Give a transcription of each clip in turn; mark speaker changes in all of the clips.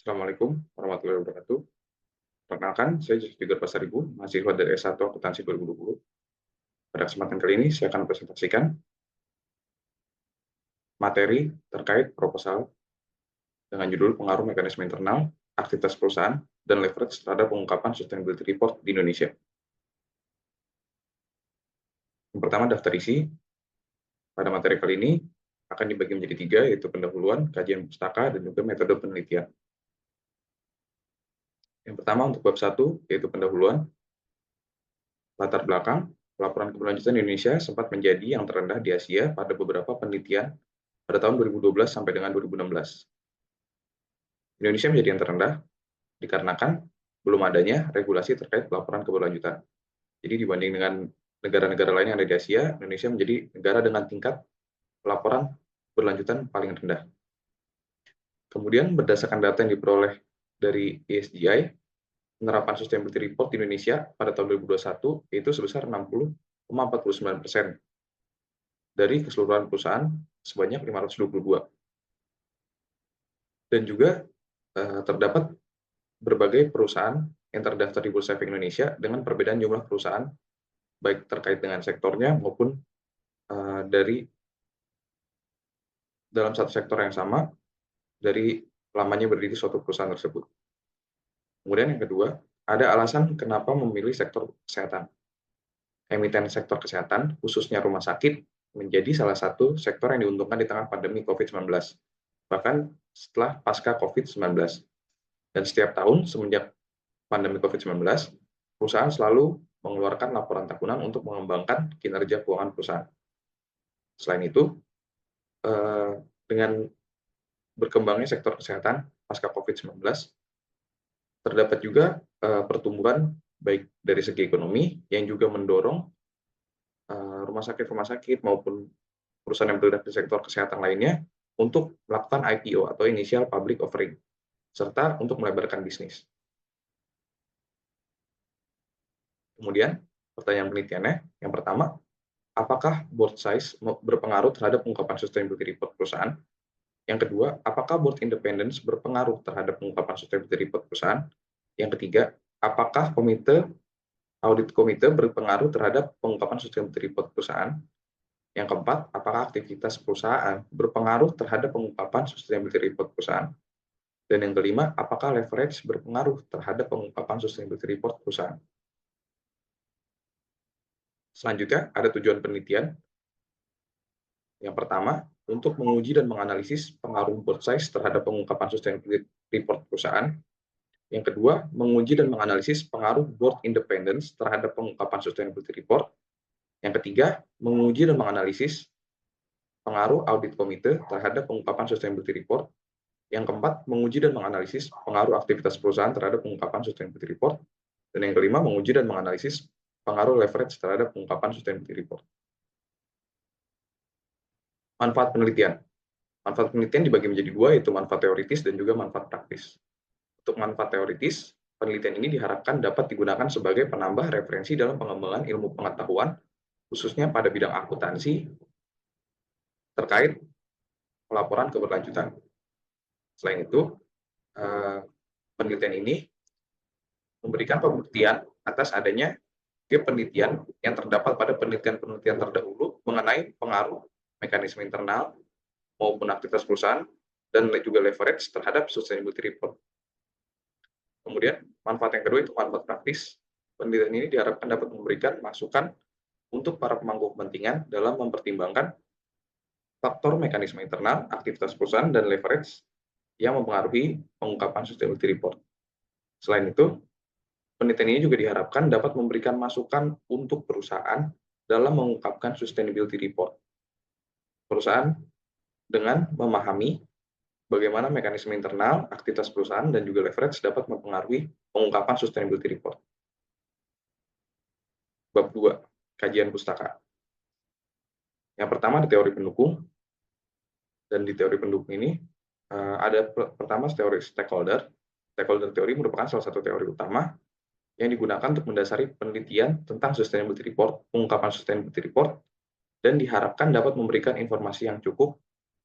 Speaker 1: Assalamualaikum warahmatullahi wabarakatuh. Perkenalkan, saya Jupiter Pasaribu, mahasiswa dari S1 Akuntansi 2020. Pada kesempatan kali ini, saya akan presentasikan materi terkait proposal dengan judul Pengaruh Mekanisme Internal, Aktivitas Perusahaan, dan Leverage terhadap Pengungkapan Sustainability Report di Indonesia. Yang pertama, daftar isi. Pada materi kali ini akan dibagi menjadi 3, yaitu pendahuluan, kajian pustaka, dan juga metode penelitian. Yang pertama untuk bab 1, yaitu pendahuluan. Latar belakang, laporan keberlanjutan Indonesia sempat menjadi yang terendah di Asia pada beberapa penelitian pada tahun 2012 sampai dengan 2016. Indonesia menjadi yang terendah dikarenakan belum adanya regulasi terkait pelaporan keberlanjutan. Jadi dibanding dengan negara-negara lain yang ada di Asia, Indonesia menjadi negara dengan tingkat pelaporan berlanjutan paling rendah. Kemudian berdasarkan data yang diperoleh dari ESGI, penerapan Sustainability Report di Indonesia pada tahun 2021 yaitu sebesar 60,49% dari keseluruhan perusahaan sebanyak 522. Dan juga terdapat berbagai perusahaan yang terdaftar di Bursa Efek Indonesia dengan perbedaan jumlah perusahaan baik terkait dengan sektornya maupun dari dalam satu sektor yang sama dari lamanya berdiri suatu perusahaan tersebut. Kemudian yang kedua, ada alasan kenapa memilih sektor kesehatan. Emiten sektor kesehatan, khususnya rumah sakit, menjadi salah satu sektor yang diuntungkan di tengah pandemi COVID-19, bahkan setelah pasca COVID-19. Dan setiap tahun semenjak pandemi COVID-19, perusahaan selalu mengeluarkan laporan tahunan untuk mengembangkan kinerja keuangan perusahaan. Selain itu, dengan berkembangnya sektor kesehatan pasca COVID-19, terdapat juga pertumbuhan baik dari segi ekonomi yang juga mendorong rumah sakit maupun perusahaan yang bergerak di sektor kesehatan lainnya untuk melakukan IPO atau Initial Public Offering, serta untuk melebarkan bisnis. Kemudian, pertanyaan penelitiannya, yang pertama, apakah board size berpengaruh terhadap pengungkapan sustainability report perusahaan? Yang kedua, apakah board independence berpengaruh terhadap pengungkapan sustainability report perusahaan? Yang ketiga, apakah audit komite berpengaruh terhadap pengungkapan sustainability report perusahaan? Yang keempat, apakah aktivitas perusahaan berpengaruh terhadap pengungkapan sustainability report perusahaan? Dan yang kelima, apakah leverage berpengaruh terhadap pengungkapan sustainability report perusahaan? Selanjutnya, ada tujuan penelitian. Yang pertama, untuk menguji dan menganalisis pengaruh board size terhadap pengungkapan sustainability report perusahaan. Yang kedua, menguji dan menganalisis pengaruh board independence terhadap pengungkapan sustainability report. Yang ketiga, menguji dan menganalisis pengaruh audit komite terhadap pengungkapan sustainability report. Yang keempat, menguji dan menganalisis pengaruh aktivitas perusahaan terhadap pengungkapan sustainability report. Dan yang kelima, menguji dan menganalisis pengaruh leverage terhadap pengungkapan sustainability report. Manfaat penelitian. Manfaat penelitian dibagi menjadi dua, yaitu manfaat teoritis dan juga manfaat praktis. Untuk manfaat teoritis, penelitian ini diharapkan dapat digunakan sebagai penambah referensi dalam pengembangan ilmu pengetahuan, khususnya pada bidang akuntansi terkait pelaporan keberlanjutan. Selain itu, penelitian ini memberikan pembuktian atas adanya penelitian yang terdapat pada penelitian-penelitian terdahulu mengenai pengaruh mekanisme internal maupun aktivitas perusahaan dan juga leverage terhadap sustainability report. Kemudian, manfaat yang kedua itu manfaat praktis. Penelitian ini diharapkan dapat memberikan masukan untuk para pemangku kepentingan dalam mempertimbangkan faktor mekanisme internal, aktivitas perusahaan, dan leverage yang mempengaruhi pengungkapan sustainability report. Selain itu, penelitian ini juga diharapkan dapat memberikan masukan untuk perusahaan dalam mengungkapkan sustainability report. Perusahaan dengan memahami bagaimana mekanisme internal, aktivitas perusahaan, dan juga leverage dapat mempengaruhi pengungkapan sustainability report. Bab 2, kajian pustaka. Yang pertama di teori pendukung, dan di teori pendukung ini ada pertama teori stakeholder. Stakeholder teori merupakan salah satu teori utama yang digunakan untuk mendasari penelitian tentang sustainability report, pengungkapan sustainability report, dan diharapkan dapat memberikan informasi yang cukup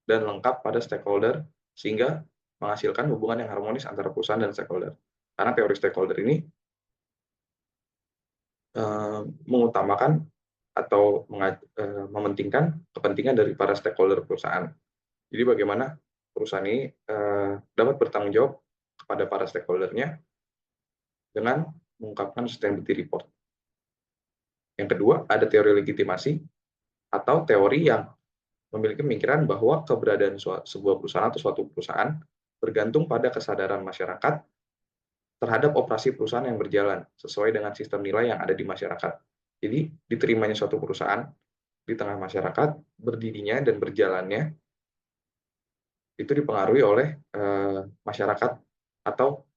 Speaker 1: dan lengkap pada stakeholder sehingga menghasilkan hubungan yang harmonis antara perusahaan dan stakeholder. Karena teori stakeholder ini mengutamakan atau mementingkan kepentingan dari para stakeholder perusahaan. Jadi bagaimana perusahaan ini dapat bertanggung jawab kepada para stakeholder-nya dengan mengungkapkan sustainability report. Yang kedua, ada teori legitimasi atau teori yang memiliki pemikiran bahwa keberadaan sebuah perusahaan atau suatu perusahaan bergantung pada kesadaran masyarakat terhadap operasi perusahaan yang berjalan sesuai dengan sistem nilai yang ada di masyarakat. Jadi, diterimanya suatu perusahaan di tengah masyarakat, berdirinya dan berjalannya itu dipengaruhi oleh masyarakat atau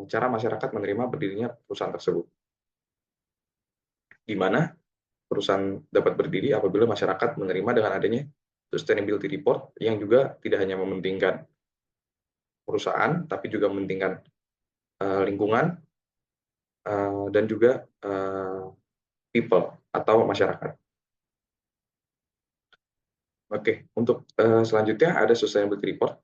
Speaker 1: cara masyarakat menerima berdirinya perusahaan tersebut. Di mana perusahaan dapat berdiri apabila masyarakat menerima dengan adanya sustainability report yang juga tidak hanya mementingkan perusahaan, tapi juga mementingkan lingkungan dan juga people atau masyarakat. Oke, untuk selanjutnya ada sustainability report.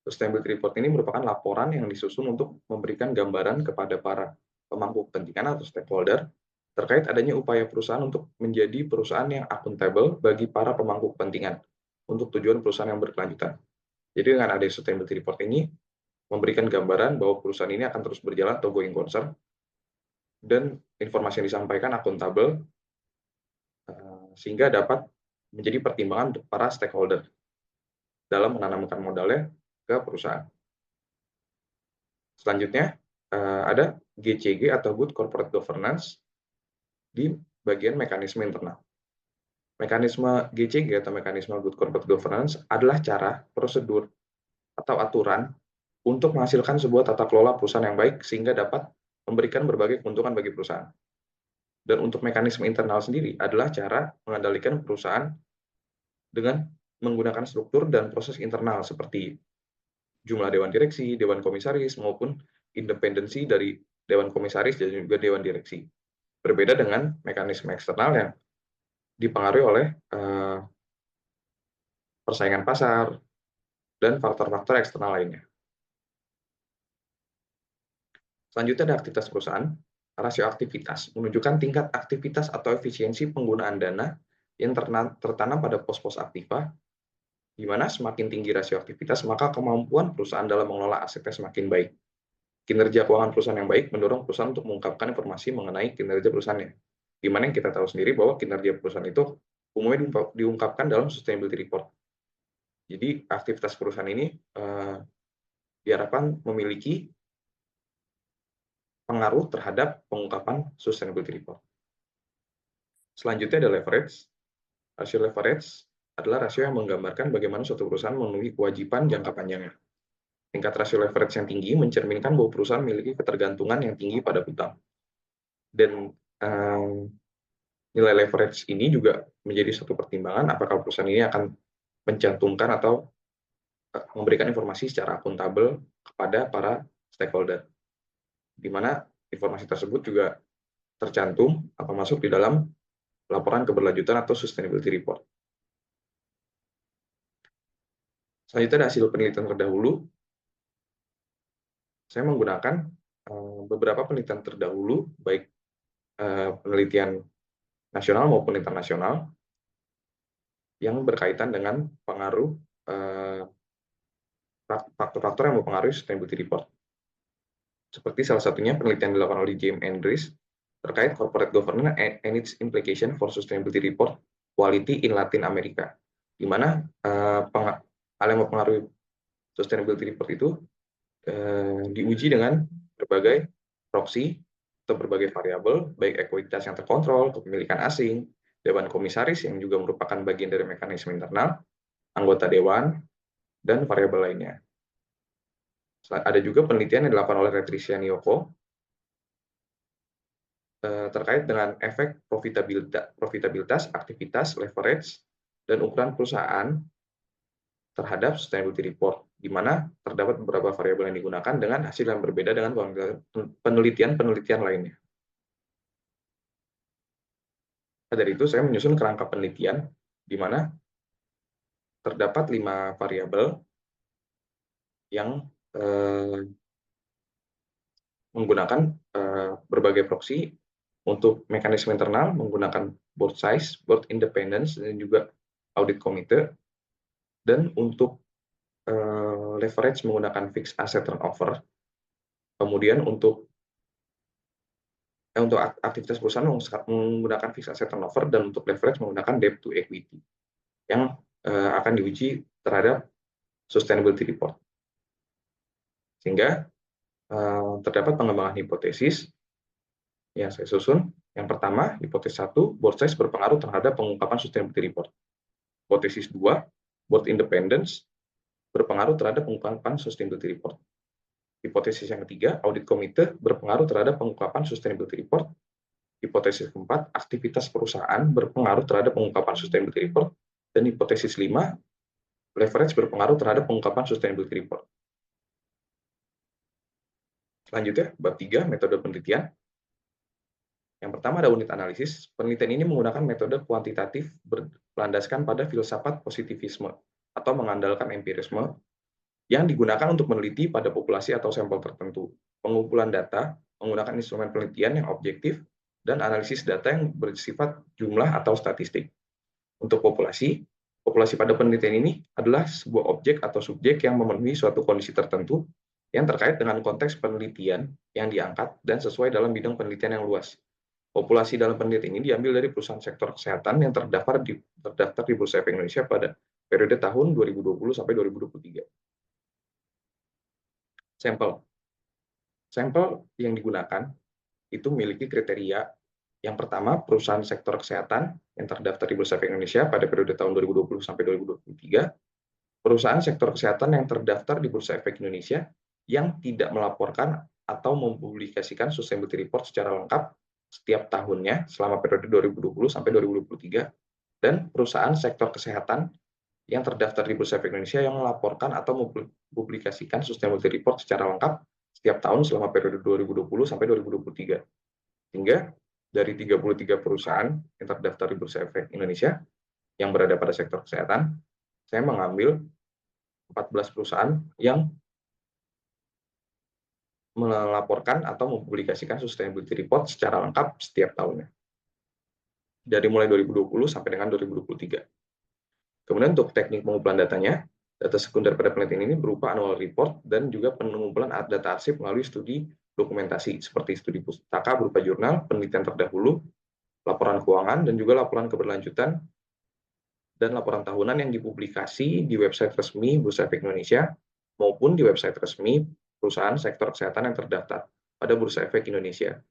Speaker 1: Sustainability report ini merupakan laporan yang disusun untuk memberikan gambaran kepada para pemangku kepentingan atau stakeholder terkait adanya upaya perusahaan untuk menjadi perusahaan yang akuntabel bagi para pemangku kepentingan untuk tujuan perusahaan yang berkelanjutan. Jadi dengan adanya sustainability report ini memberikan gambaran bahwa perusahaan ini akan terus berjalan atau going concern dan informasi yang disampaikan akuntabel sehingga dapat menjadi pertimbangan untuk para stakeholder dalam menanamkan modalnya ke perusahaan. Selanjutnya ada GCG atau Good Corporate Governance di bagian mekanisme internal. Mekanisme GCG atau mekanisme Good Corporate Governance adalah cara, prosedur, atau aturan untuk menghasilkan sebuah tata kelola perusahaan yang baik sehingga dapat memberikan berbagai keuntungan bagi perusahaan. Dan untuk mekanisme internal sendiri adalah cara mengendalikan perusahaan dengan menggunakan struktur dan proses internal seperti jumlah dewan direksi, dewan komisaris, maupun independensi dari dewan komisaris dan juga dewan direksi. Berbeda dengan mekanisme eksternal yang dipengaruhi oleh persaingan pasar dan faktor-faktor eksternal lainnya. Selanjutnya ada aktivitas perusahaan. Rasio aktivitas menunjukkan tingkat aktivitas atau efisiensi penggunaan dana yang tertanam pada pos-pos aktiva, di mana semakin tinggi rasio aktivitas, maka kemampuan perusahaan dalam mengelola asetnya semakin baik. Kinerja keuangan perusahaan yang baik mendorong perusahaan untuk mengungkapkan informasi mengenai kinerja perusahaannya. Di mana yang kita tahu sendiri bahwa kinerja perusahaan itu umumnya diungkapkan dalam sustainability report. Jadi aktivitas perusahaan ini diharapkan memiliki pengaruh terhadap pengungkapan sustainability report. Selanjutnya ada leverage. Rasio leverage adalah rasio yang menggambarkan bagaimana suatu perusahaan memenuhi kewajiban jangka panjangnya. Tingkat rasio leverage yang tinggi mencerminkan bahwa perusahaan memiliki ketergantungan yang tinggi pada hutang. Dan nilai leverage ini juga menjadi satu pertimbangan apakah perusahaan ini akan mencantumkan atau memberikan informasi secara akuntabel kepada para stakeholder, di mana informasi tersebut juga tercantum atau masuk di dalam laporan keberlanjutan atau sustainability report. Selanjutnya ada hasil penelitian terdahulu. Saya menggunakan beberapa penelitian terdahulu, baik penelitian nasional maupun internasional, yang berkaitan dengan pengaruh faktor-faktor yang mempengaruhi sustainability report. Seperti salah satunya penelitian dilakukan oleh James Andrews terkait corporate governance and its implication for sustainability report quality in Latin America, di mana hal yang mempengaruhi sustainability report itu diuji dengan berbagai proxy atau berbagai variabel, baik ekuitas yang terkontrol, kepemilikan asing, dewan komisaris yang juga merupakan bagian dari mekanisme internal, anggota dewan, dan variabel lainnya. Ada juga penelitian yang dilakukan oleh Patricia Nyoko terkait dengan efek profitabilitas, aktivitas, leverage, dan ukuran perusahaan terhadap sustainability report, di mana terdapat beberapa variabel yang digunakan dengan hasil yang berbeda dengan penelitian-penelitian lainnya. Dari itu, saya menyusun kerangka penelitian, di mana terdapat 5 variabel yang menggunakan berbagai proxy. Untuk mekanisme internal menggunakan board size, board independence, dan juga audit komite. Dan untuk leverage menggunakan fixed asset turnover. Kemudian untuk aktivitas perusahaan menggunakan fixed asset turnover, dan untuk leverage menggunakan debt to equity yang akan diuji terhadap sustainability report. Sehingga terdapat pengembangan hipotesis yang saya susun. Yang pertama, hipotesis 1, board size berpengaruh terhadap pengungkapan sustainability report. Hipotesis 2, board independence berpengaruh terhadap pengungkapan sustainability report. Hipotesis yang ketiga, audit komite berpengaruh terhadap pengungkapan sustainability report. Hipotesis keempat, aktivitas perusahaan berpengaruh terhadap pengungkapan sustainability report. Dan hipotesis 5, leverage berpengaruh terhadap pengungkapan sustainability report. Selanjutnya, bab 3, metode penelitian. Yang pertama ada unit analisis. Penelitian ini menggunakan metode kuantitatif berlandaskan pada filsafat positivisme atau mengandalkan empirisme yang digunakan untuk meneliti pada populasi atau sampel tertentu. Pengumpulan data menggunakan instrumen penelitian yang objektif dan analisis data yang bersifat jumlah atau statistik. Untuk populasi pada penelitian ini adalah sebuah objek atau subjek yang memenuhi suatu kondisi tertentu yang terkait dengan konteks penelitian yang diangkat dan sesuai dalam bidang penelitian yang luas. Populasi dalam penelitian ini diambil dari perusahaan sektor kesehatan yang terdaftar di Bursa Efek Indonesia pada periode tahun 2020 sampai 2023. Sampel yang digunakan itu memiliki kriteria. Yang pertama, perusahaan sektor kesehatan yang terdaftar di Bursa Efek Indonesia pada periode tahun 2020 sampai 2023. Perusahaan sektor kesehatan yang terdaftar di Bursa Efek Indonesia yang tidak melaporkan atau mempublikasikan sustainability report secara lengkap setiap tahunnya selama periode 2020 sampai 2023, dan perusahaan sektor kesehatan yang terdaftar di Bursa Efek Indonesia yang melaporkan atau mempublikasikan sustainability report secara lengkap setiap tahun selama periode 2020 sampai 2023. Hingga dari 33 perusahaan yang terdaftar di Bursa Efek Indonesia yang berada pada sektor kesehatan, saya mengambil 14 perusahaan yang melaporkan atau mempublikasikan sustainability report secara lengkap setiap tahunnya. Dari mulai 2020 sampai dengan 2023. Kemudian untuk teknik pengumpulan datanya, data sekunder pada penelitian ini berupa annual report dan juga pengumpulan data arsip melalui studi dokumentasi seperti studi pustaka berupa jurnal, penelitian terdahulu, laporan keuangan, dan juga laporan keberlanjutan dan laporan tahunan yang dipublikasi di website resmi Bursa Efek Indonesia maupun di website resmi perusahaan sektor kesehatan yang terdaftar pada Bursa Efek Indonesia.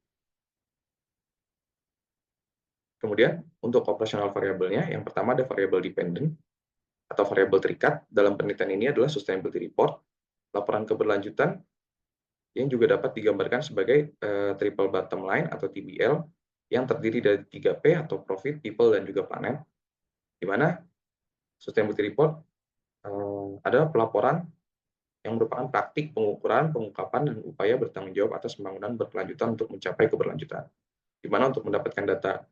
Speaker 1: Kemudian untuk operasional variabelnya, yang pertama ada variabel dependent atau variabel terikat. Dalam penelitian ini adalah sustainability report, laporan keberlanjutan yang juga dapat digambarkan sebagai triple bottom line atau TBL yang terdiri dari 3P atau profit, people, dan juga planet, di mana sustainability report ada pelaporan yang merupakan praktik pengukuran, pengungkapan, dan upaya bertanggung jawab atas pembangunan berkelanjutan untuk mencapai keberlanjutan. Di mana untuk mendapatkan data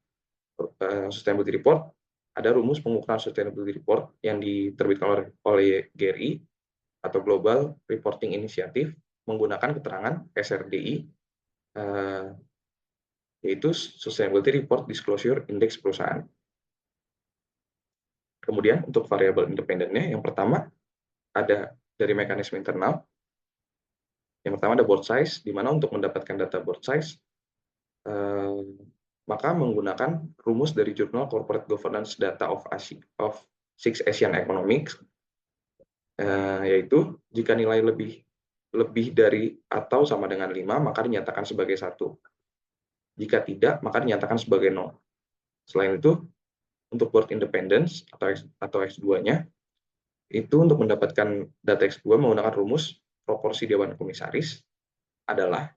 Speaker 1: sustainability report, ada rumus pengukuran sustainability report yang diterbitkan oleh GRI atau Global Reporting Initiative menggunakan keterangan SRDI, yaitu Sustainability Report Disclosure Index perusahaan. Kemudian untuk variabel independennya, yang pertama ada dari mekanisme internal. Yang pertama ada board size, di mana untuk mendapatkan data board size, maka menggunakan rumus dari jurnal Corporate Governance Data of Six Asian Economics, yaitu jika nilai lebih dari atau sama dengan 5, maka dinyatakan sebagai 1. Jika tidak, maka dinyatakan sebagai 0. Selain itu, untuk board independence atau X2-nya, itu untuk mendapatkan data X2 menggunakan rumus proporsi dewan komisaris adalah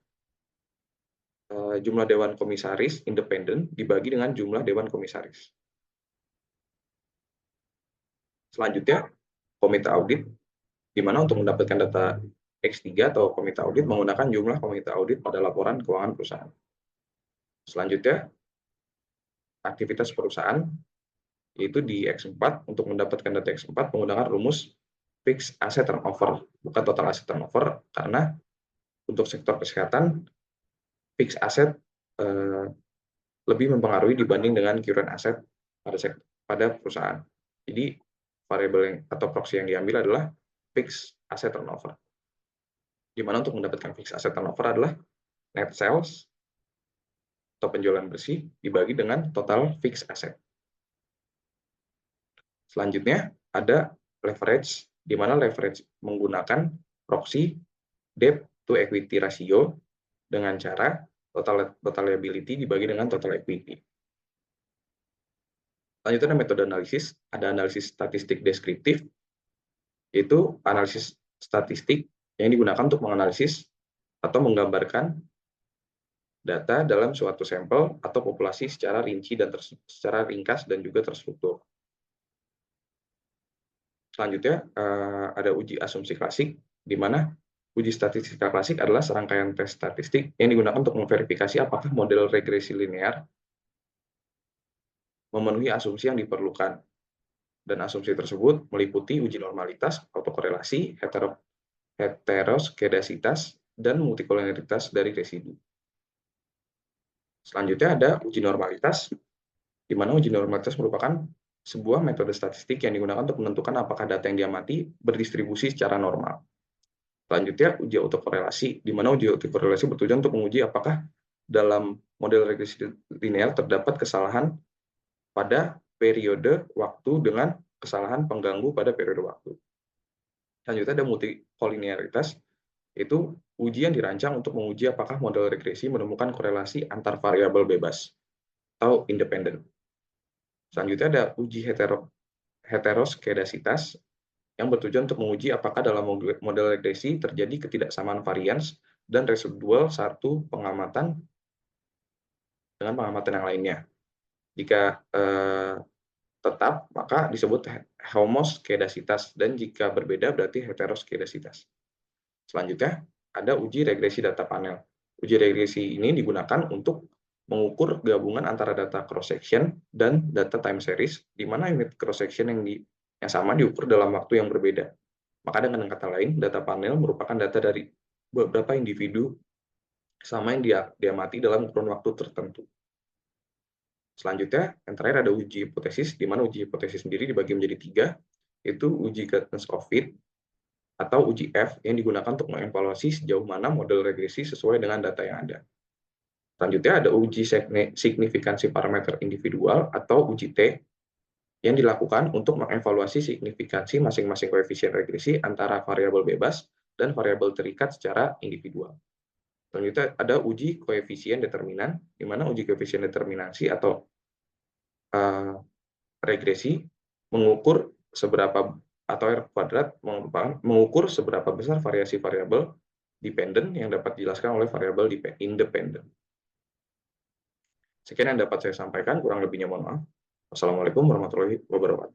Speaker 1: jumlah dewan komisaris independen dibagi dengan jumlah dewan komisaris. Selanjutnya, komite audit, di mana untuk mendapatkan data X3 atau komite audit menggunakan jumlah komite audit pada laporan keuangan perusahaan. Selanjutnya, aktivitas perusahaan, yaitu di X4, untuk mendapatkan data X4 menggunakan rumus fixed asset turnover, bukan total asset turnover, karena untuk sektor kesehatan, fixed asset lebih mempengaruhi dibanding dengan current asset pada perusahaan. Jadi variabel atau proxy yang diambil adalah fixed asset turnover. Di mana untuk mendapatkan fixed asset turnover adalah net sales atau penjualan bersih dibagi dengan total fixed asset. Selanjutnya ada leverage, di mana leverage menggunakan proxy debt to equity ratio dengan cara total liability dibagi dengan total equity. Selanjutnya ada metode analisis, ada analisis statistik deskriptif, yaitu analisis statistik yang digunakan untuk menganalisis atau menggambarkan data dalam suatu sampel atau populasi secara rinci dan secara ringkas dan juga terstruktur. Selanjutnya ada uji asumsi klasik, di mana uji statistika klasik adalah serangkaian tes statistik yang digunakan untuk memverifikasi apakah model regresi linear memenuhi asumsi yang diperlukan. Dan asumsi tersebut meliputi uji normalitas, autokorelasi, heteroskedasitas, dan multikolonialitas dari residu. Selanjutnya ada uji normalitas, di mana uji normalitas merupakan sebuah metode statistik yang digunakan untuk menentukan apakah data yang diamati berdistribusi secara normal. Selanjutnya, uji autokorelasi, di mana uji autokorelasi bertujuan untuk menguji apakah dalam model regresi linear terdapat kesalahan pada periode waktu dengan kesalahan pengganggu pada periode waktu. Selanjutnya ada multikolinearitas, yaitu uji yang dirancang untuk menguji apakah model regresi menemukan korelasi antar variabel bebas atau independen. Selanjutnya ada uji heteroskedasitas yang bertujuan untuk menguji apakah dalam model regresi terjadi ketidaksamaan varians dan residual satu pengamatan dengan pengamatan yang lainnya. Jika tetap, maka disebut homoskedasitas, dan jika berbeda berarti heteroskedasitas. Selanjutnya, ada uji regresi data panel. Uji regresi ini digunakan untuk mengukur gabungan antara data cross-section dan data time series, di mana unit cross-section yang sama diukur dalam waktu yang berbeda. Maka dengan kata lain, data panel merupakan data dari beberapa individu sama yang diamati dalam kurun waktu tertentu. Selanjutnya, yang terakhir ada uji hipotesis, di mana uji hipotesis sendiri dibagi menjadi 3, yaitu uji greatness of fit, atau uji F, yang digunakan untuk mengevaluasi sejauh mana model regresi sesuai dengan data yang ada. Selanjutnya ada uji signifikansi parameter individual, atau uji T, yang dilakukan untuk mengevaluasi signifikansi masing-masing koefisien regresi antara variabel bebas dan variabel terikat secara individual. Selanjutnya ada uji koefisien determinan, di mana uji koefisien determinasi atau regresi mengukur seberapa, atau R kuadrat mengukur seberapa besar variasi variabel dependen yang dapat dijelaskan oleh variabel independen. Sekian yang dapat saya sampaikan, kurang lebihnya mohon maaf. Wassalamualaikum warahmatullahi wabarakatuh.